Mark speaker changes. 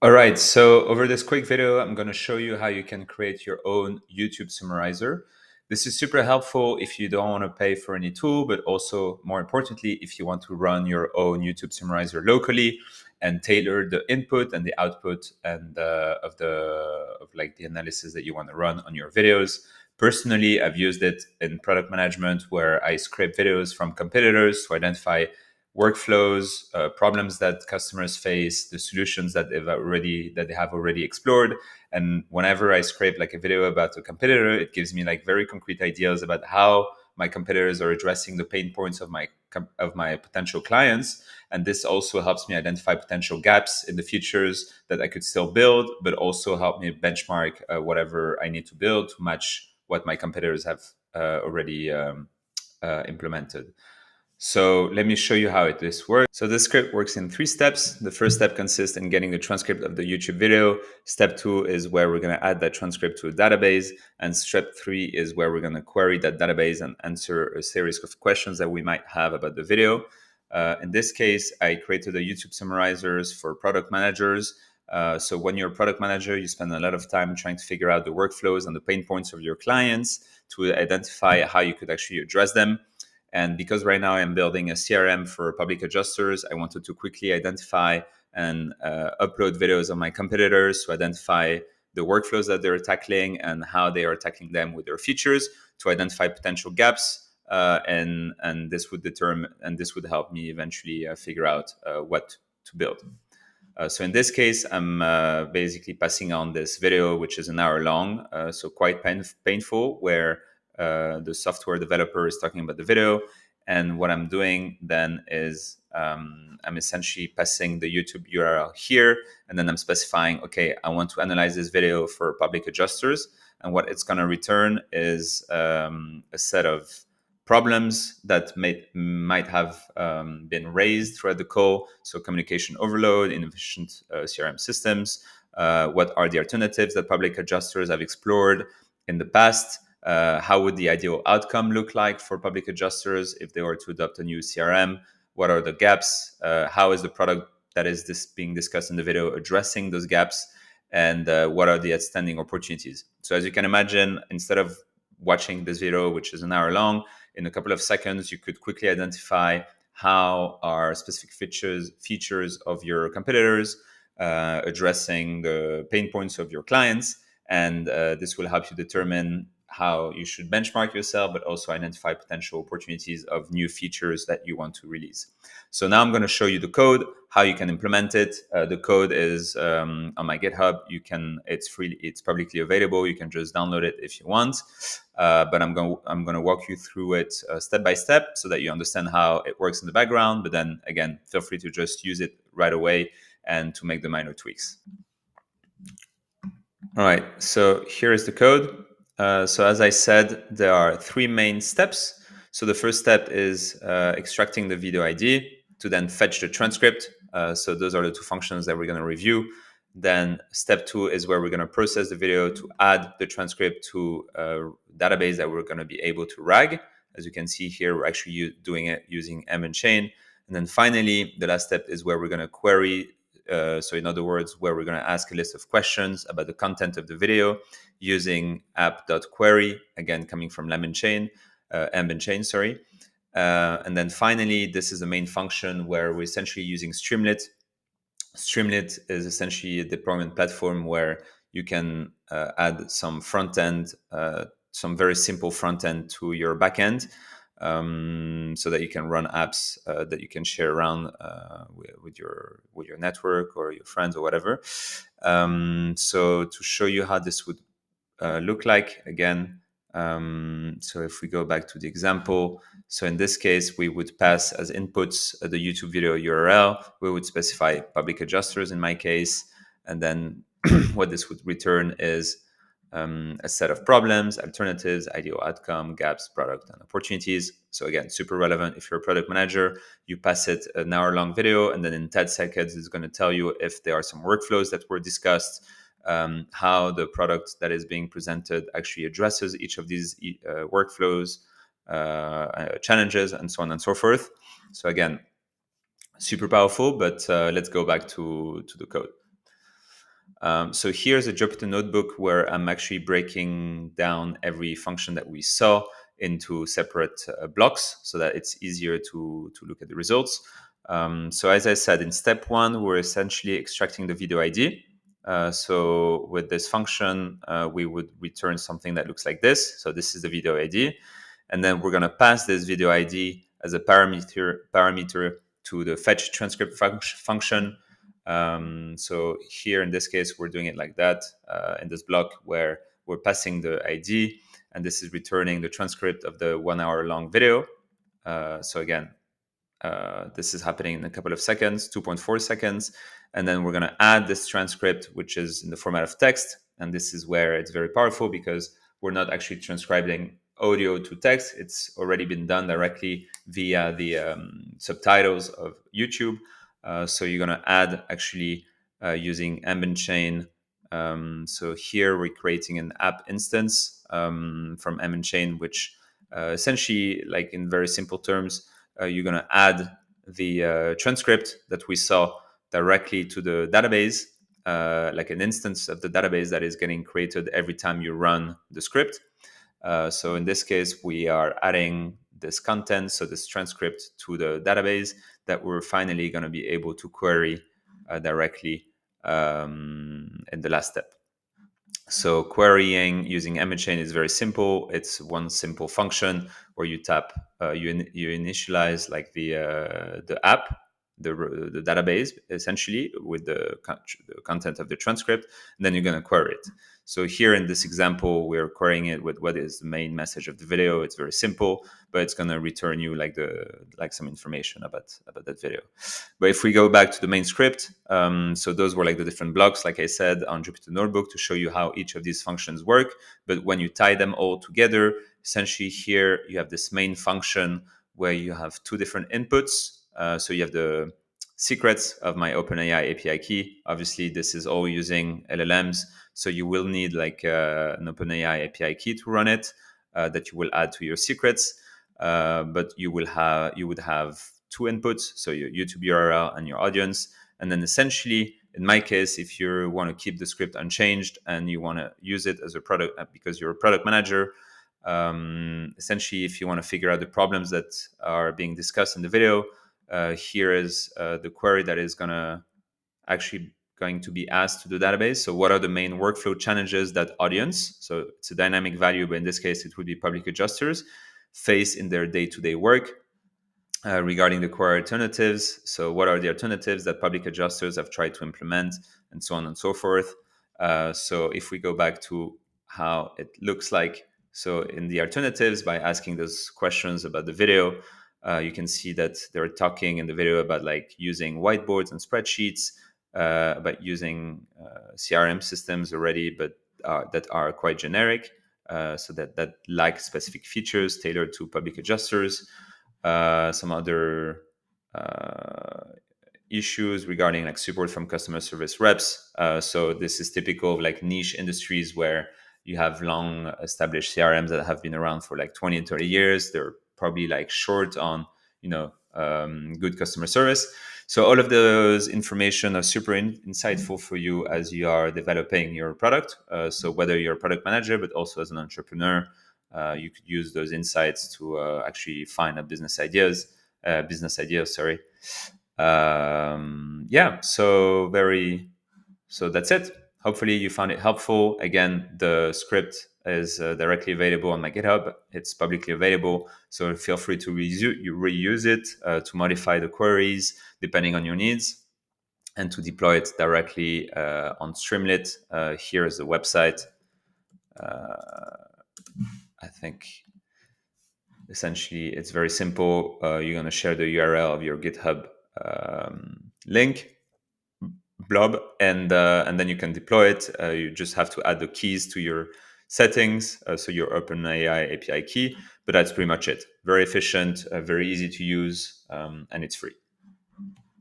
Speaker 1: All right, so over this quick video, I'm going to show you how you can create your own YouTube Summariser. This is super helpful if you don't want to pay for any tool, but also more importantly, if you want to run your own YouTube Summariser locally and tailor the input and the output and of like the analysis that you want to run on your videos. Personally, I've used it in product management where I scrape videos from competitors to identify workflows, problems that customers face, the solutions that they have already explored. And whenever I scrape like a video about a competitor, it gives me like very concrete ideas about how my competitors are addressing the pain points of my potential clients. And this also helps me identify potential gaps in the features that I could still build, but also help me benchmark whatever I need to build to match what my competitors have already implemented. So let me show you how this works. So this script works in 3 steps. The first step consists in getting the transcript of the YouTube video. Step 2 is where we're going to add that transcript to a database. And step 3 is where we're going to query that database and answer a series of questions that we might have about the video. In this case, I created a YouTube summarizers for product managers. So when you're a product manager, you spend a lot of time trying to figure out the workflows and the pain points of your clients to identify how you could actually address them. And because right now I'm building a CRM for public adjusters, I wanted to quickly identify and upload videos of my competitors to identify the workflows that they're tackling and how they are tackling them with their features to identify potential gaps. And this would help me eventually figure out what to build. So in this case, I'm basically passing on this video, which is an hour long, so quite painful, where the software developer is talking about the video. And what I'm doing then is I'm essentially passing the YouTube URL here, and then I'm specifying, okay, I want to analyze this video for public adjusters. And what it's going to return is a set of problems that might have been raised throughout the call. So communication overload, inefficient CRM systems. What are the alternatives that public adjusters have explored in the past? How would the ideal outcome look like for public adjusters if they were to adopt a new CRM? What are the gaps? How is the product that is being discussed in the video addressing those gaps? And what are the outstanding opportunities? So as you can imagine, instead of watching this video, which is an hour long, in a couple of seconds, you could quickly identify how are specific features of your competitors addressing the pain points of your clients. And this will help you determine how you should benchmark yourself, but also identify potential opportunities of new features that you want to release. So now I'm going to show you the code, how you can implement it. The code is on my GitHub. It's free, it's publicly available. You can just download it if you want. But I'm going to walk you through it step by step so that you understand how it works in the background. But then again, feel free to just use it right away and to make the minor tweaks. All right, so here is the code. So as I said, there are 3 main steps. So the first step is extracting the video ID to then fetch the transcript. So those are the 2 functions that we're going to review. Then step 2 is where we're going to process the video to add the transcript to a database that we're going to be able to RAG. As you can see here, we're actually doing it using Chain. And then finally, the last step is where we're going to query. So in other words, where we're going to ask a list of questions about the content of the video using app.query, again, coming from Chain. And then finally, this is the main function where we're essentially using Streamlit. Streamlit is essentially a deployment platform where you can add some front end, some very simple front end to your backend. So that you can run apps that you can share around with your network or your friends or whatever. So to show you how this would look like, again, so if we go back to the example, so in this case, we would pass as inputs the YouTube video URL. We would specify public adjusters in my case, and then what this would return is a set of problems, alternatives, ideal outcome, gaps, product, and opportunities. So again, super relevant. If you're a product manager, you pass it an hour-long video, and then in 10 seconds, it's going to tell you if there are some workflows that were discussed, how the product that is being presented actually addresses each of these workflows, challenges, and so on and so forth. So again, super powerful, but let's go back to the code. So here's a Jupyter notebook where I'm actually breaking down every function that we saw into separate blocks so that it's easier to look at the results. So as I said, in step one, we're essentially extracting the video ID. So with this function, we would return something that looks like this. So this is the video ID. And then we're going to pass this video ID as a parameter to the fetch transcript function. So here in this case, we're doing it like that in this block where we're passing the ID, and this is returning the transcript of the 1 hour long video. So again, this is happening in a couple of seconds, 2.4 seconds. And then we're going to add this transcript, which is in the format of text. And this is where it's very powerful because we're not actually transcribing audio to text. It's already been done directly via the subtitles of YouTube. So you're going to add actually using ambient chain. So here we're creating an app instance from ambient chain, which essentially, like in very simple terms, you're going to add the transcript that we saw directly to the database, like an instance of the database that is getting created every time you run the script. So in this case, we are adding this content, so this transcript to the database that we're finally going to be able to query directly in the last step. So querying using image chain is very simple. It's one simple function where you tap, you initialize like the app, the database essentially with the content of the transcript, and then you're going to query it. So here in this example, we're querying it with what is the main message of the video. It's very simple, but it's going to return you like some information about that video. But if we go back to the main script, so those were like the different blocks, like I said, on Jupyter Notebook to show you how each of these functions work. But when you tie them all together, essentially here you have this main function where you have two different inputs. So you have the secrets of my OpenAI API key. Obviously, this is all using LLMs. So you will need like an OpenAI API key to run it that you will add to your secrets. But you would have two inputs, so your YouTube URL and your audience. And then essentially, in my case, if you want to keep the script unchanged and you want to use it as a product because you're a product manager, essentially, if you want to figure out the problems that are being discussed in the video, here is the query that is going to be asked to the database. So what are the main workflow challenges that audience, so it's a dynamic value, but in this case, it would be public adjusters, face in their day-to-day work regarding the query alternatives. So what are the alternatives that public adjusters have tried to implement, and so on and so forth. So if we go back to how it looks like, so in the alternatives, by asking those questions about the video, you can see that they're talking in the video about like using whiteboards and spreadsheets, about using CRM systems already, but that are quite generic. So that lack specific features tailored to public adjusters. Some other issues regarding like support from customer service reps. So this is typical of like niche industries where you have long established CRMs that have been around for like 20 and 30 years. They're probably like short on, good customer service. So all of those information are super insightful for you as you are developing your product. So whether you're a product manager, but also as an entrepreneur, you could use those insights to actually find a business ideas. Sorry. So that's it. Hopefully you found it helpful. Again, the script is directly available on my GitHub. It's publicly available, so feel free to reuse it to modify the queries depending on your needs, and to deploy it directly on Streamlit. Here is the website. I think essentially it's very simple. You're going to share the URL of your GitHub link blob, and then you can deploy it. You just have to add the keys to your settings, so your OpenAI API key. But that's pretty much it. Very efficient, very easy to use, and it's free.